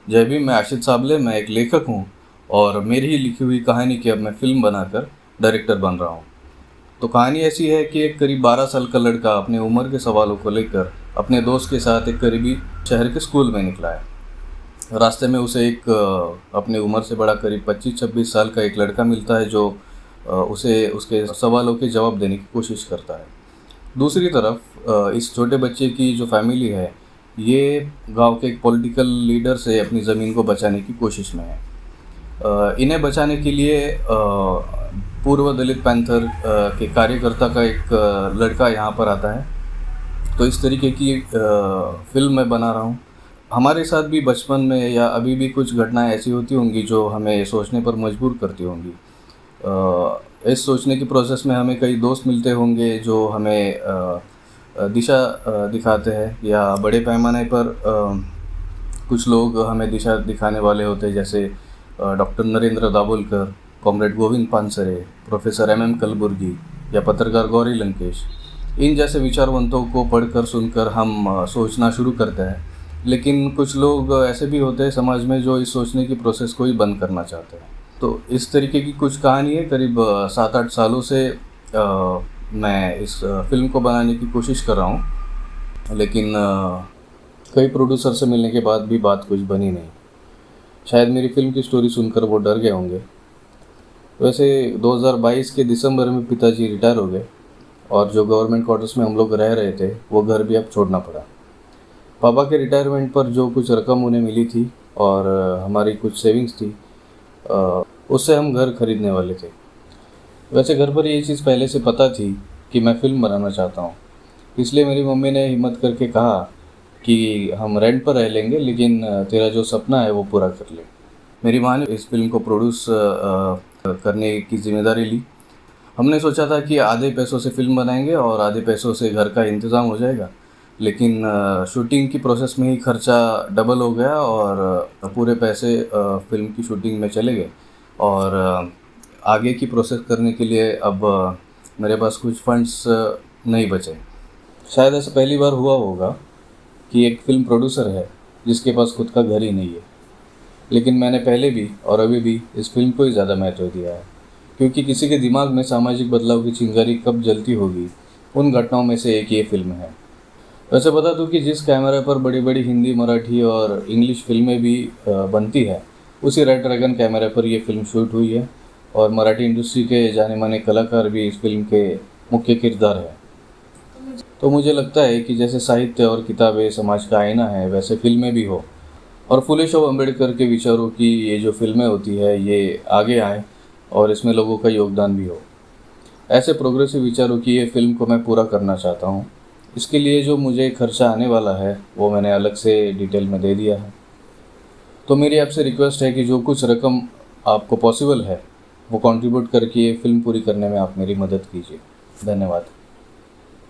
जय भीम, मैं आशित साबले, मैं एक लेखक हूँ और मेरी ही लिखी हुई कहानी की अब मैं फ़िल्म बनाकर डायरेक्टर बन रहा हूँ। तो कहानी ऐसी है कि एक करीब 12 साल का लड़का अपने उम्र के सवालों को लेकर अपने दोस्त के साथ एक करीबी शहर के स्कूल में निकला है। रास्ते में उसे एक अपने उम्र से बड़ा करीब 25-26 साल का एक लड़का मिलता है जो उसे उसके सवालों के जवाब देने की कोशिश करता है। दूसरी तरफ इस छोटे बच्चे की जो फैमिली है, ये गांव के एक पॉलिटिकल लीडर से अपनी ज़मीन को बचाने की कोशिश में है। इन्हें बचाने के लिए पूर्व दलित पैंथर के कार्यकर्ता का एक लड़का यहाँ पर आता है। तो इस तरीके की फ़िल्म मैं बना रहा हूँ। हमारे साथ भी बचपन में या अभी भी कुछ घटनाएं ऐसी होती होंगी जो हमें सोचने पर मजबूर करती होंगी। इस सोचने की प्रोसेस में हमें कई दोस्त मिलते होंगे जो हमें दिशा दिखाते हैं, या बड़े पैमाने पर कुछ लोग हमें दिशा दिखाने वाले होते हैं, जैसे doctor Narendra Dabholkar, comrade Govind Pansare, professor MM Kalburgi या पत्रकार गौरी लंकेश। इन जैसे विचारवंतों को पढ़कर सुनकर हम सोचना शुरू करते हैं। लेकिन कुछ लोग ऐसे भी होते हैं समाज में जो इस सोचने की प्रोसेस को ही बंद करना चाहते हैं। तो इस तरीके की कुछ कहानी है। करीब 7-8 सालों से मैं इस फ़िल्म को बनाने की कोशिश कर रहा हूँ, लेकिन कई प्रोड्यूसर से मिलने के बाद भी बात कुछ बनी नहीं। शायद मेरी फ़िल्म की स्टोरी सुनकर वो डर गए होंगे। वैसे 2022 के दिसंबर में पिताजी रिटायर हो गए और जो गवर्नमेंट क्वार्टर्स में हम लोग रह रहे थे वो घर भी अब छोड़ना पड़ा। पापा के रिटायरमेंट पर जो कुछ रकम उन्हें मिली थी और हमारी कुछ सेविंग्स थी, उससे हम घर खरीदने वाले थे। वैसे घर पर ये चीज़ पहले से पता थी कि मैं फ़िल्म बनाना चाहता हूँ, इसलिए मेरी मम्मी ने हिम्मत करके कहा कि हम रेंट पर रह लेंगे, लेकिन तेरा जो सपना है वो पूरा कर ले। मेरी माँ ने इस फिल्म को प्रोड्यूस करने की जिम्मेदारी ली। हमने सोचा था कि आधे पैसों से फ़िल्म बनाएंगे और आधे पैसों से घर का इंतज़ाम हो जाएगा, लेकिन शूटिंग की प्रोसेस में ही खर्चा डबल हो गया और पूरे पैसे फ़िल्म की शूटिंग में चले गए। और आगे की प्रोसेस करने के लिए अब मेरे पास कुछ फंड्स नहीं बचे। शायद ऐसा पहली बार हुआ होगा कि एक फ़िल्म प्रोड्यूसर है जिसके पास खुद का घर ही नहीं है। लेकिन मैंने पहले भी और अभी भी इस फिल्म को ही ज़्यादा महत्व दिया है, क्योंकि किसी के दिमाग में सामाजिक बदलाव की चिंगारी कब जलती होगी, उन घटनाओं में से एक ये फिल्म है। वैसे बता दूं कि जिस कैमरा पर बड़ी बड़ी हिंदी, मराठी और इंग्लिश फिल्में भी बनती है, उसी रेड ड्रैगन कैमरा पर यह फिल्म शूट हुई है और मराठी इंडस्ट्री के जाने माने कलाकार भी इस फिल्म के मुख्य किरदार हैं। तो मुझे लगता है कि जैसे साहित्य और किताबें समाज का आईना है, वैसे फिल्में भी हो, और फुले शो अम्बेडकर के विचारों की ये जो फिल्में होती है ये आगे आए और इसमें लोगों का योगदान भी हो। ऐसे प्रोग्रेसिव विचारों की ये फिल्म को मैं पूरा करना चाहता हूँ। इसके लिए जो मुझे खर्चा आने वाला है वो मैंने अलग से डिटेल में दे दिया है। तो मेरी आपसे रिक्वेस्ट है कि जो कुछ रकम आपको पॉसिबल है वो कंट्रीब्यूट करके ये फिल्म पूरी करने में आप मेरी मदद कीजिए। धन्यवाद।